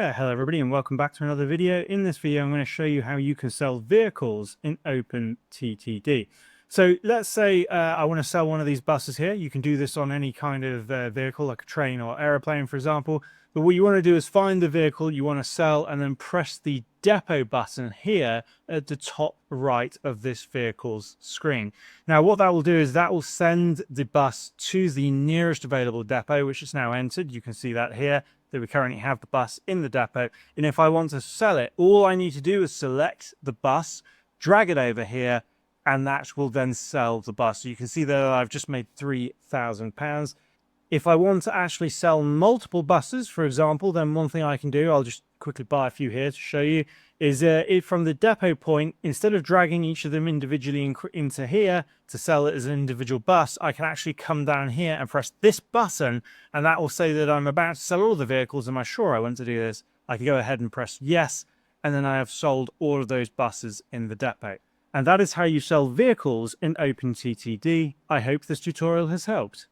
Hello everybody and welcome back to another video. In this video I'm going to show you how you can sell vehicles in OpenTTD. So let's say I want to sell one of these buses here. You can do this on any kind of vehicle like a train or aeroplane for example. But what you want to do is find the vehicle you want to sell and then press the depot button here at the top right of this vehicle's screen. Now what that will do is that will send the bus to the nearest available depot, which is now entered. You can see that here, that we currently have the bus in the depot. And if I want to sell it, all I need to do is select the bus, drag it over here, and that will then sell the bus. So you can see that I've just made £3,000. If I want to actually sell multiple buses, for example, then one thing I can do, I'll just quickly buy a few here to show you, is if from the depot point, instead of dragging each of them individually into here to sell it as an individual bus, I can actually come down here and press this button, and that will say that I'm about to sell all the vehicles. Am I sure I want to do this? I can go ahead and press yes, and then I have sold all of those buses in the depot. And that is how you sell vehicles in OpenTTD. I hope this tutorial has helped.